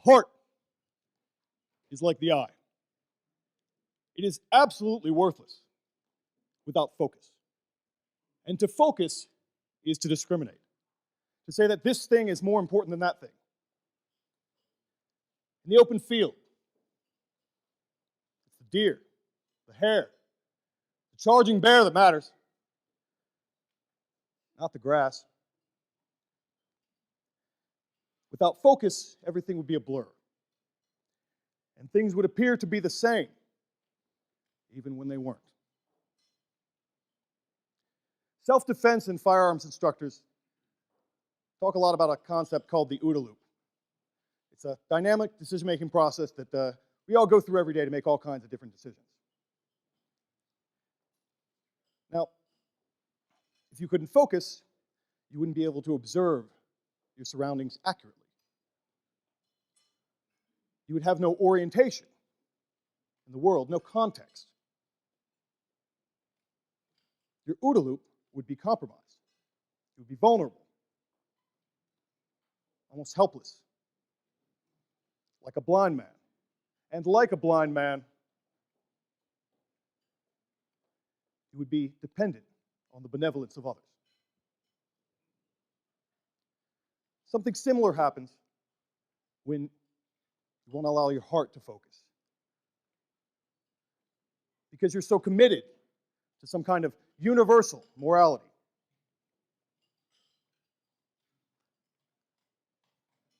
heart is like the eye. It is absolutely worthless without focus. And to focus is to discriminate, to say that this thing is more important than that thing. In the open field, it's the deer, the hare, the charging bear that matters, not the grass. Without focus, everything would be a blur. And things would appear to be the same, even when they weren't. Self-defense and firearms instructors talk a lot about a concept called the OODA loop. It's a dynamic decision-making process that we all go through every day to make all kinds of different decisions. Now, if you couldn't focus, you wouldn't be able to observe your surroundings accurately. You would have no orientation in the world, no context. Your OODA loop would be compromised. You would be vulnerable, almost helpless, like a blind man. And like a blind man, you would be dependent on the benevolence of others. Something similar happens when you won't allow your heart to focus. Because you're so committed to some kind of universal morality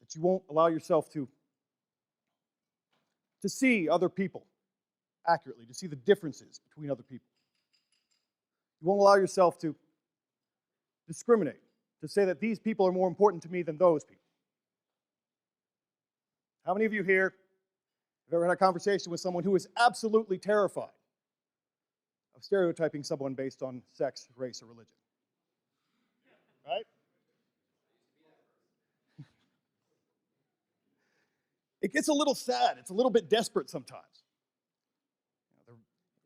that you won't allow yourself to see other people accurately, to see the differences between other people. You won't allow yourself to discriminate, to say that these people are more important to me than those people. How many of you here have ever had a conversation with someone who is absolutely terrified of stereotyping someone based on sex, race, or religion? Right? It gets a little sad. It's a little bit desperate sometimes. They're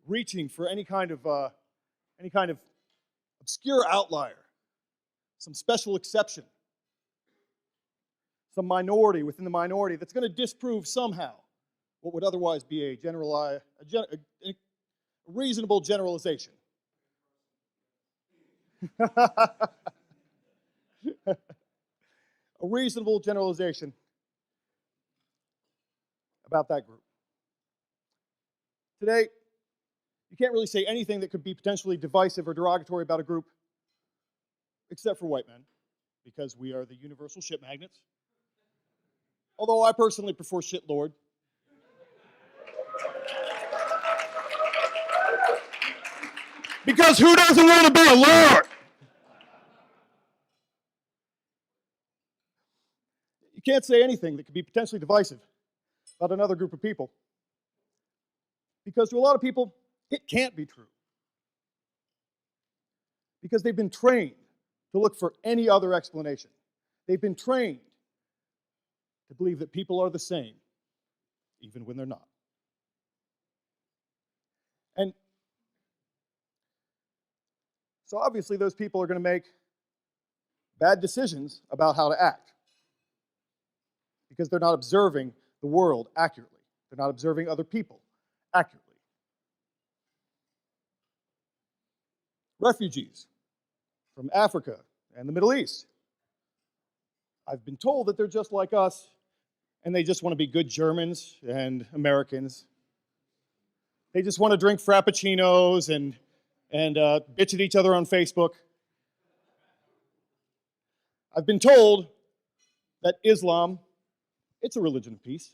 reaching for any kind of obscure outlier, some special exception, some minority within the minority that's going to disprove somehow what would otherwise be a reasonable generalization. A reasonable generalization about that group. Today, you can't really say anything that could be potentially divisive or derogatory about a group except for white men, because we are the universal shit magnets. Although I personally prefer shit lord. Because who doesn't want to be a lord? You can't say anything that could be potentially divisive about another group of people. Because to a lot of people, it can't be true. Because they've been trained to look for any other explanation. They've been trained to believe that people are the same, even when they're not. And so obviously those people are going to make bad decisions about how to act, because they're not observing the world accurately. They're not observing other people accurately. Refugees from Africa and the Middle East. I've been told that they're just like us, and they just want to be good Germans and Americans. They just want to drink frappuccinos and bitch at each other on Facebook. I've been told that Islam, it's a religion of peace.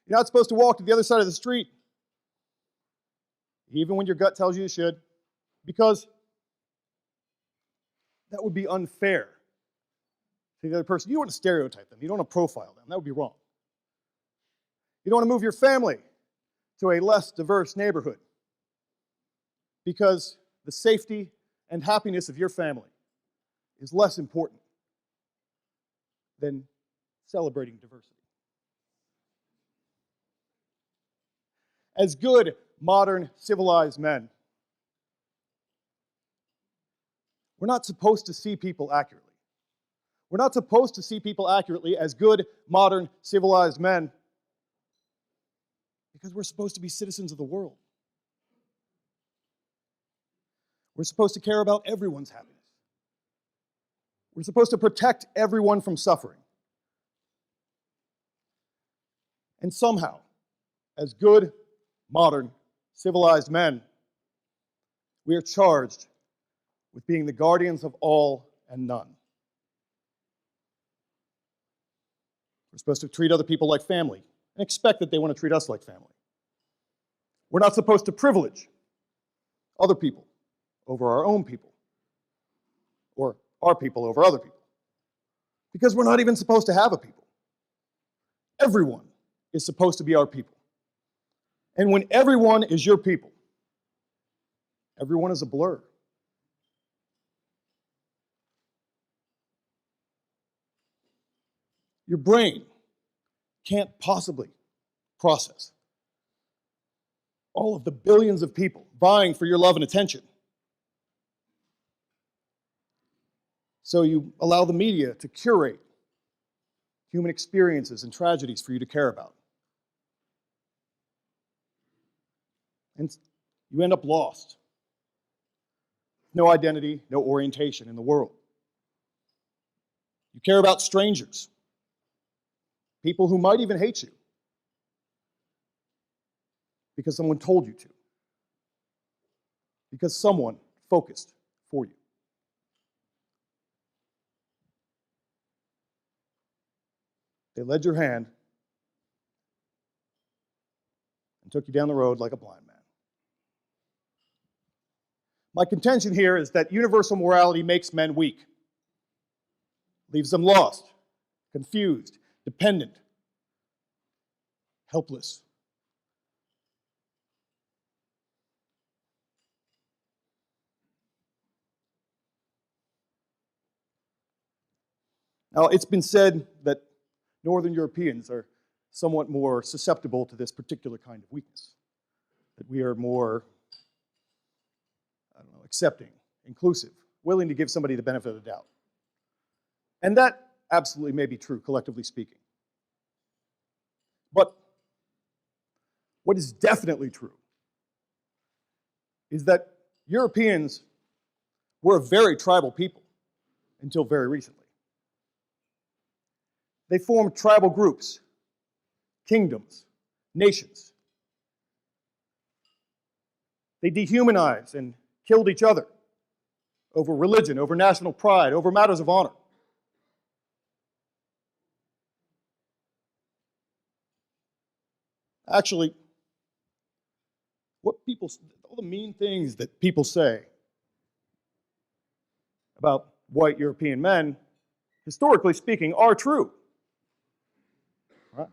You're not supposed to walk to the other side of the street, even when your gut tells you should, because that would be unfair to the other person. You don't want to stereotype them. You don't want to profile them. That would be wrong. You don't want to move your family to a less diverse neighborhood because the safety and happiness of your family is less important than celebrating diversity. As good, modern, civilized men, we're not supposed to see people accurately. We're not supposed to see people accurately as good, modern, civilized men because we're supposed to be citizens of the world. We're supposed to care about everyone's happiness. We're supposed to protect everyone from suffering. And somehow, as good, modern, civilized men, we are charged with being the guardians of all and none. We're supposed to treat other people like family and expect that they want to treat us like family. We're not supposed to privilege other people over our own people, or our people over other people, because we're not even supposed to have a people. Everyone is supposed to be our people. And when everyone is your people, everyone is a blur. Your brain can't possibly process all of the billions of people vying for your love and attention. So you allow the media to curate human experiences and tragedies for you to care about. And you end up lost. No identity, no orientation in the world. You care about strangers, people who might even hate you because someone told you to, because someone focused for you. They led your hand and took you down the road like a blind man. My contention here is that universal morality makes men weak, leaves them lost, confused, dependent, helpless. Now, it's been said that Northern Europeans are somewhat more susceptible to this particular kind of weakness, that we are more, accepting, inclusive, willing to give somebody the benefit of the doubt. And that absolutely may be true, collectively speaking. But what is definitely true is that Europeans were a very tribal people until very recently. They formed tribal groups, kingdoms, nations. They dehumanized and killed each other over religion, over national pride, over matters of honor. Actually, all the mean things that people say about white European men, historically speaking, are true. Right?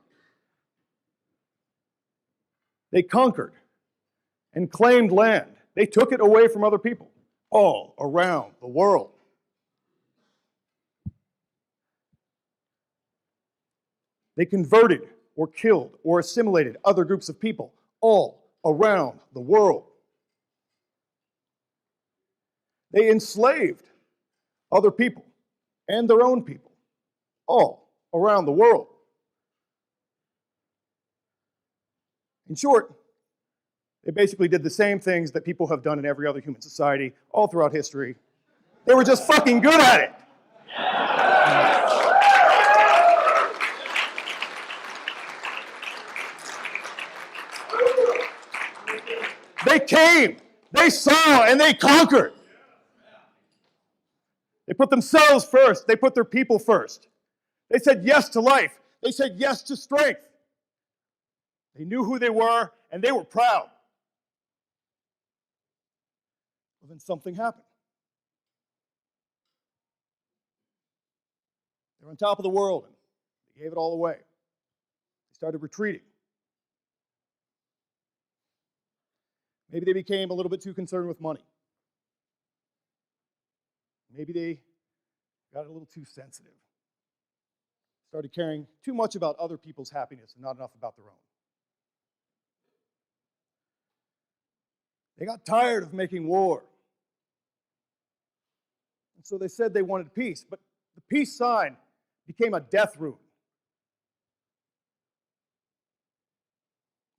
They conquered and claimed land. They took it away from other people all around the world. They converted or killed or assimilated other groups of people all around the world. They enslaved other people and their own people all around the world. In short, they basically did the same things that people have done in every other human society all throughout history. They were just fucking good at it. They came, they saw, and they conquered. They put themselves first. They put their people first. They said yes to life. They said yes to strength. They knew who they were, and they were proud. Well, then something happened. They were on top of the world, and they gave it all away. They started retreating. Maybe they became a little bit too concerned with money. Maybe they got a little too sensitive. Started caring too much about other people's happiness and not enough about their own. They got tired of making war. And so they said they wanted peace, but The peace sign became a death rune.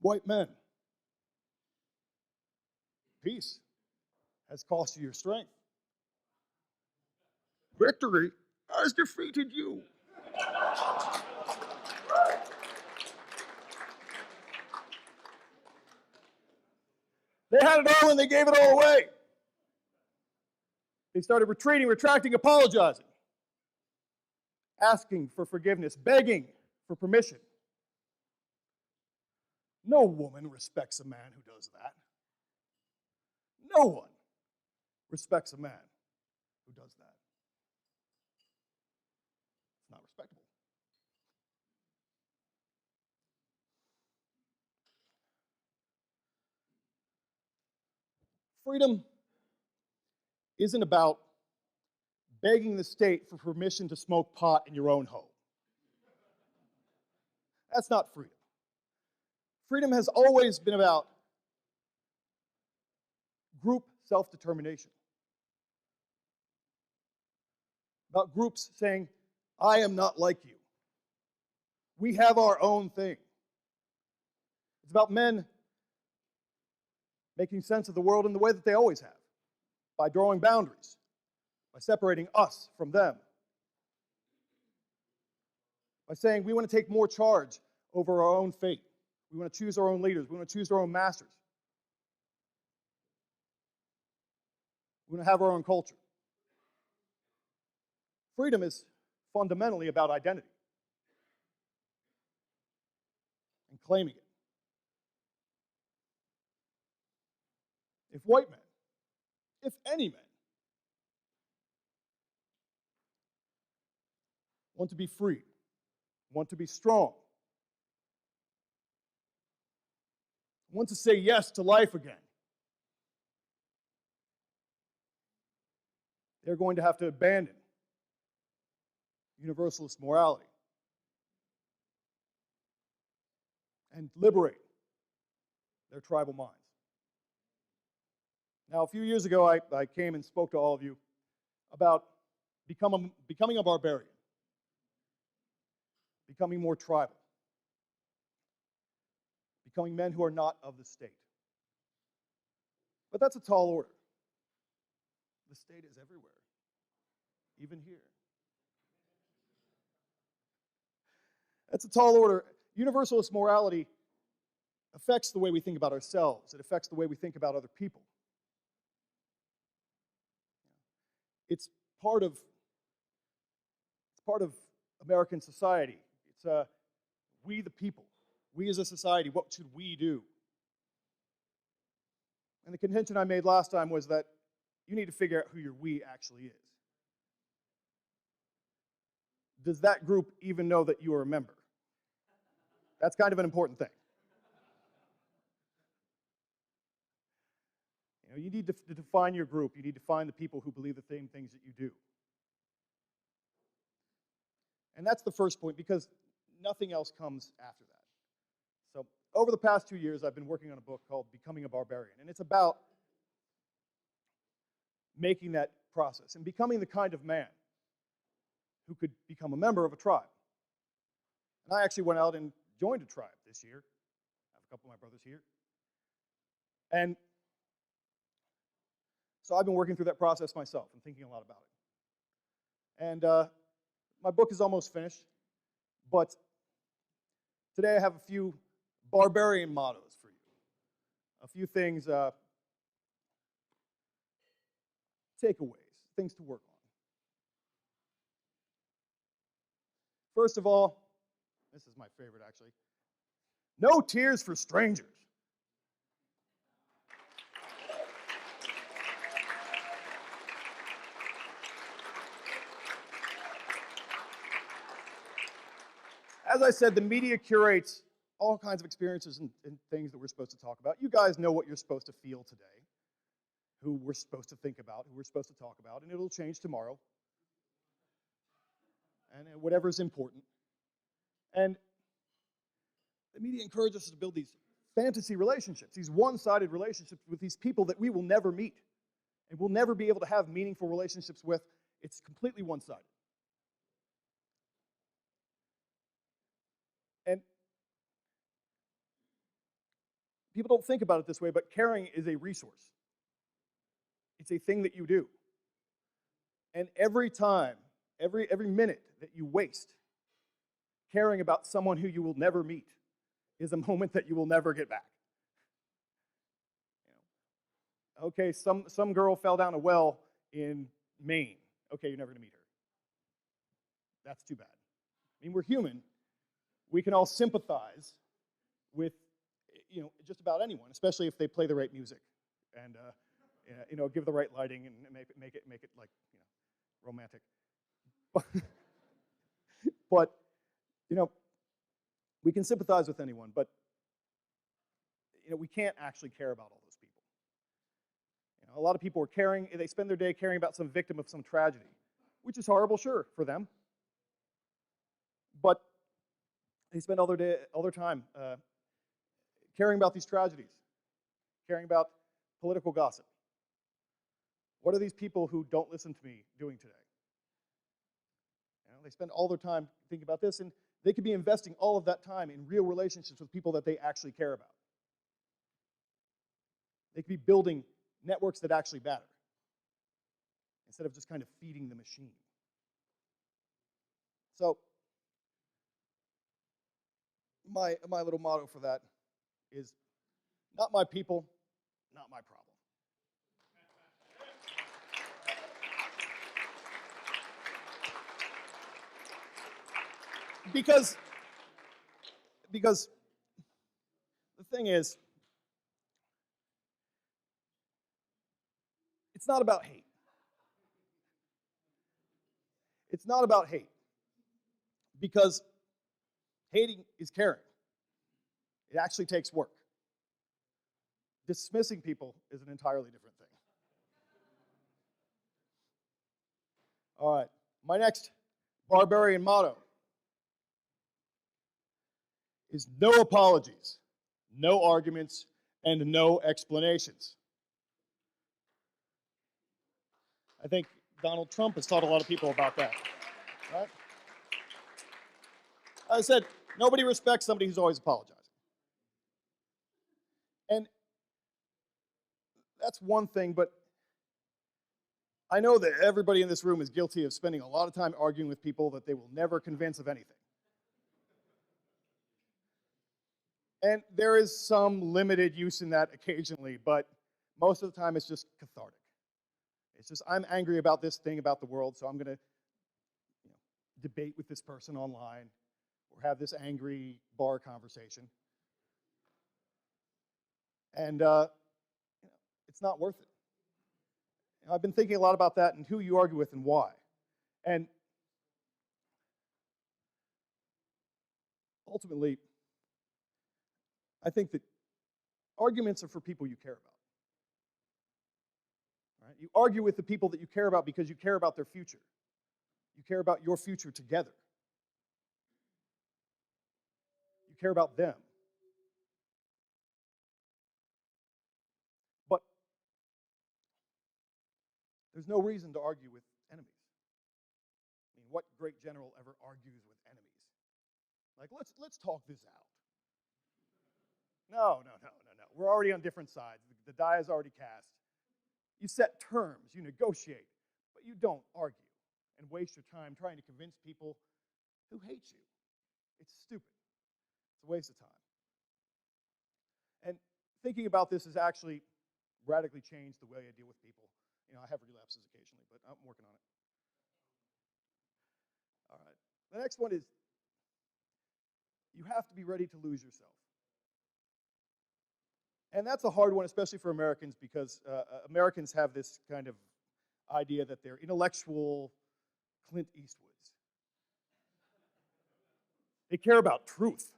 White men, peace has cost you your strength. Victory has defeated you. They had it all and they gave it all away. They started retreating, retracting, apologizing, asking for forgiveness, begging for permission. No woman respects a man who does that. No one respects a man who does that. It's not respectable. Freedom isn't about begging the state for permission to smoke pot in your own home. That's not freedom. Freedom has always been about group self-determination. About groups saying, I am not like you. We have our own thing. It's about men making sense of the world in the way that they always have, by drawing boundaries, by separating us from them, by saying we want to take more charge over our own fate. We want to choose our own leaders. We want to choose our own masters. We want to have our own culture. Freedom is fundamentally about identity and claiming it. If white men, if any men, want to be free, want to be strong, want to say yes to life again, they're going to have to abandon universalist morality and liberate their tribal minds. Now, a few years ago, I came and spoke to all of you about becoming a barbarian, becoming more tribal, becoming men who are not of the state. But that's a tall order. The state is everywhere, even here. That's a tall order. Universalist morality affects the way we think about ourselves. It affects the way we think about other people. It's part of American society. It's we the people. We as a society, what should we do? And the contention I made last time was that you need to figure out who your we actually is. Does that group even know that you are a member? That's kind of an important thing. You need to define your group. You need to find the people who believe the same things that you do. And that's the first point, because nothing else comes after that. So over the past 2 years, I've been working on a book called Becoming a Barbarian. And it's about making that process and becoming the kind of man who could become a member of a tribe. And I actually went out and joined a tribe this year. I have a couple of my brothers here. And so I've been working through that process myself and thinking a lot about it. And my book is almost finished, but today I have a few barbarian mottos for you. A few things, takeaways, things to work on. First of all, this is my favorite actually, no tears for strangers. As I said, the media curates all kinds of experiences and things that we're supposed to talk about. You guys know what you're supposed to feel today, who we're supposed to think about, who we're supposed to talk about, and it'll change tomorrow. And whatever's important. And the media encourages us to build these fantasy relationships, these one-sided relationships with these people that we will never meet and we'll never be able to have meaningful relationships with. It's completely one-sided. people don't think about it this way, but caring is a resource. It's a thing that you do. And every time, every minute that you waste caring about someone who you will never meet is a moment that you will never get back. You know, okay, some girl fell down a well in Maine. Okay, you're never going to meet her. That's too bad. I mean, we're human. We can all sympathize with, you know, just about anyone, especially if they play the right music and you know, give the right lighting and make it like, you know, romantic. But you know, we can sympathize with anyone, but you know, we can't actually care about all those people. You know, a lot of people are caring, they spend their day caring about some victim of some tragedy, which is horrible, sure, for them. But they spend all their time caring about these tragedies, caring about political gossip. What are these people who don't listen to me doing today? You know, they spend all their time thinking about this, and they could be investing all of that time in real relationships with people that they actually care about. They could be building networks that actually matter instead of just kind of feeding the machine. So my little motto for that is, not my people, not my problem. Because the thing is, it's not about hate. It's not about hate. Because hating is caring. It actually takes work. Dismissing people is an entirely different thing. All right, my next Barbarian motto is no apologies, no arguments, and no explanations. I think Donald Trump has taught a lot of people about that. Right? I said, nobody respects somebody who's always apologizing. And that's one thing, but I know that everybody in this room is guilty of spending a lot of time arguing with people that they will never convince of anything. And there is some limited use in that occasionally, but most of the time it's just cathartic. It's just, I'm angry about this thing about the world, so I'm going to debate with this person online or have this angry bar conversation. And it's not worth it. I've been thinking a lot about that and who you argue with and why. And ultimately, I think that arguments are for people you care about. Right? You argue with the people that you care about because you care about their future. You care about your future together. You care about them. But there's no reason to argue with enemies. I mean, what great general ever argues with enemies? Like, let's talk this out. No. We're already on different sides. The die is already cast. You set terms, you negotiate, but you don't argue and waste your time trying to convince people who hate you. It's stupid. It's a waste of time. And thinking about this has actually radically changed the way I deal with people. You know, I have relapses occasionally, but I'm working on it. All right. The next one is, you have to be ready to lose yourself. And that's a hard one, especially for Americans, because Americans have this kind of idea that they're intellectual Clint Eastwoods. They care about truth.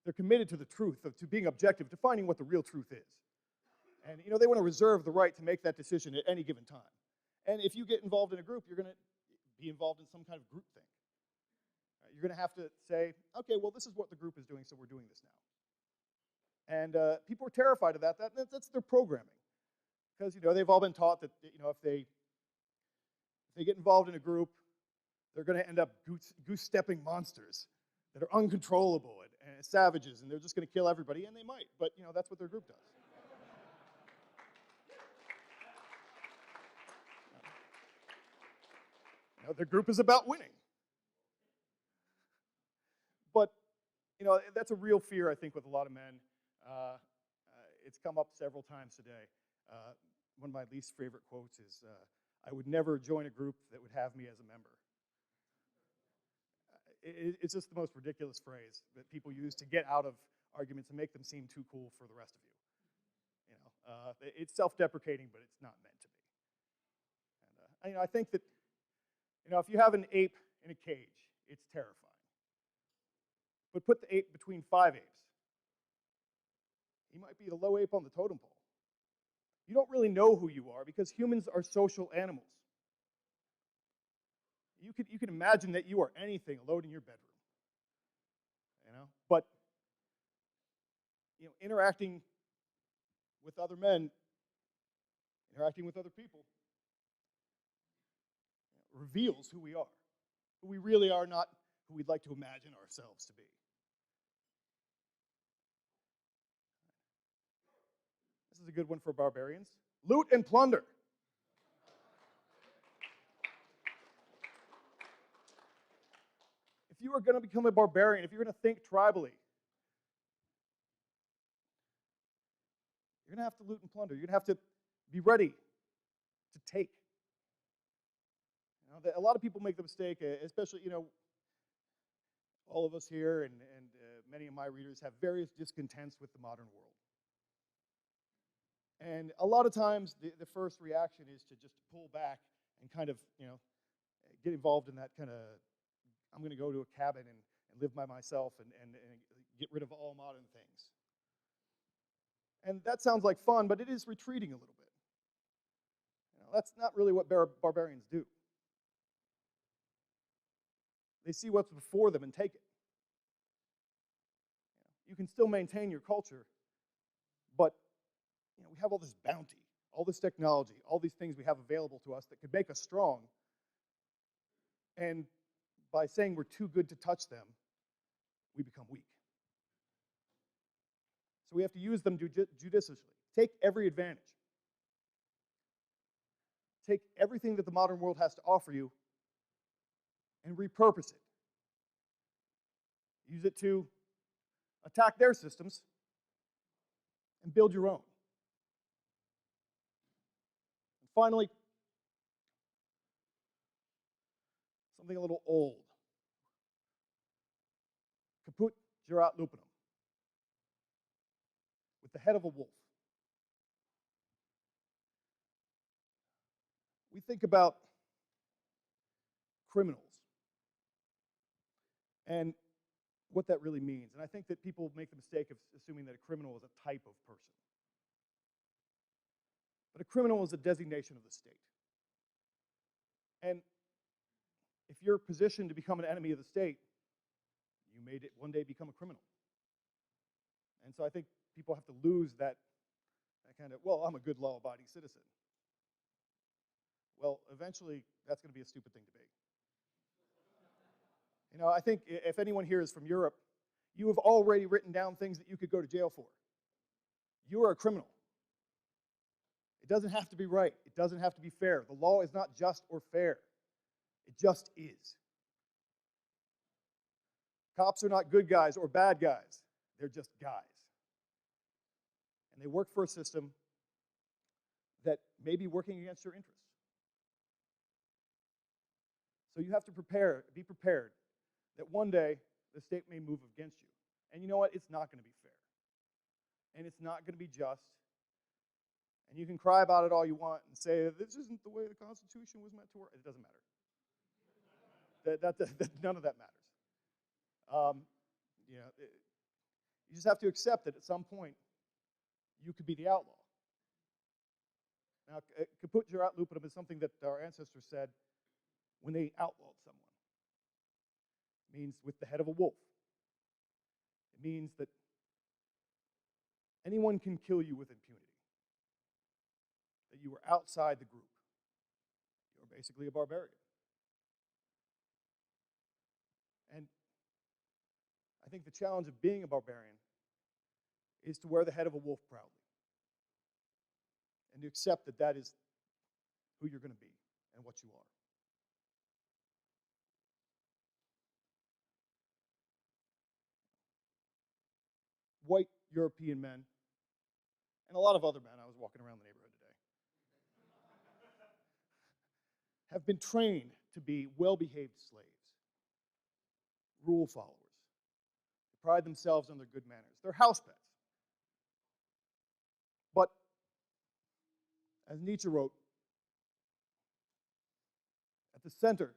They're committed to the truth, to being objective, to finding what the real truth is. And you know, they want to reserve the right to make that decision at any given time. And if you get involved in a group, you're going to be involved in some kind of group thing. Right? You're going to have to say, okay, well, this is what the group is doing, so we're doing this now. And people are terrified of that. That's their programming. Because you know, they've all been taught that you know, if they get involved in a group, they're going to end up goose-stepping monsters that are uncontrollable savages, and they're just going to kill everybody, and they might, but that's what their group does. Their group is about winning. But that's a real fear, I think, with a lot of men. It's come up several times today. One of my least favorite quotes is, "I would never join a group that would have me as a member." It's just the most ridiculous phrase that people use to get out of arguments and make them seem too cool for the rest of you. It's self-deprecating, but it's not meant to be. And I think that if you have an ape in a cage, it's terrifying. But put the ape between 5 apes. He might be the low ape on the totem pole. You don't really know who you are because humans are social animals. You can imagine that you are anything alone in your bedroom. But interacting with other men, interacting with other people, reveals who we are. Who we really are, not who we'd like to imagine ourselves to be. This is a good one for barbarians. Loot and plunder. If you are going to become a barbarian, if you're going to think tribally, you're going to have to loot and plunder. You're going to have to be ready to take. A lot of people make the mistake, especially, all of us here and many of my readers have various discontents with the modern world. And a lot of times, the first reaction is to just pull back and kind of, get involved in that kind of, I'm going to go to a cabin and live by myself and get rid of all modern things. And that sounds like fun, but it is retreating a little bit. That's not really what barbarians do. They see what's before them and take it. You can still maintain your culture, but we have all this bounty, all this technology, all these things we have available to us that could make us strong. And by saying we're too good to touch them, we become weak. So we have to use them judiciously. Take every advantage. Take everything that the modern world has to offer you and repurpose it. Use it to attack their systems and build your own. And finally, something a little old. Caput jurat lupinum. With the head of a wolf. We think about criminals and what that really means. And I think that people make the mistake of assuming that a criminal is a type of person. But a criminal is a designation of the state. And if you're positioned to become an enemy of the state, you may one day become a criminal. And so I think people have to lose that kind of, well, I'm a good law-abiding citizen. Well, eventually, that's going to be a stupid thing to be. I think if anyone here is from Europe, you have already written down things that you could go to jail for. You are a criminal. It doesn't have to be right. It doesn't have to be fair. The law is not just or fair. It just is. Cops are not good guys or bad guys. They're just guys. And they work for a system that may be working against your interests. So you have to be prepared that one day the state may move against you. And you know what? It's not going to be fair. And it's not going to be just. And you can cry about it all you want and say, this isn't the way the Constitution was meant to work. It doesn't matter. None of that matters. You just have to accept that at some point you could be the outlaw. Now, caput jurat lupinum is something that our ancestors said when they outlawed someone. It means with the head of a wolf. It means that anyone can kill you with impunity. That you are outside the group. You're basically a barbarian. And I I think the challenge of being a barbarian is to wear the head of a wolf proudly and to accept that that is who you're going to be and what you are. White European men, and a lot of other men, I was walking around the neighborhood today, have been trained to be well-behaved slaves, rule followers. They pride themselves on their good manners. They're house pets. But, as Nietzsche wrote, at the center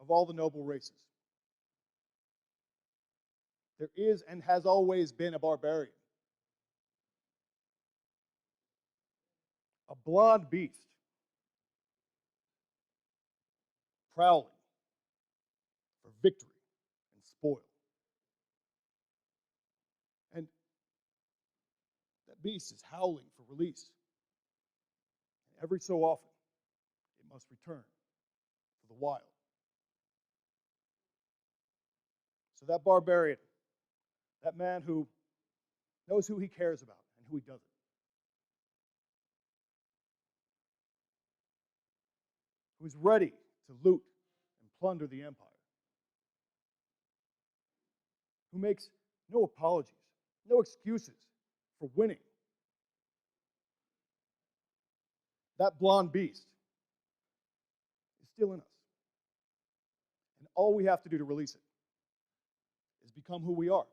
of all the noble races, there is and has always been a barbarian. A blonde beast, prowling for victory and spoil. And that beast is howling for release. And every so often, it must return to the wild. So that barbarian, that man who knows who he cares about and who he doesn't, who is ready to loot and plunder the empire, who makes no apologies, no excuses for winning. That blonde beast is still in us. And all we have to do to release it is become who we are.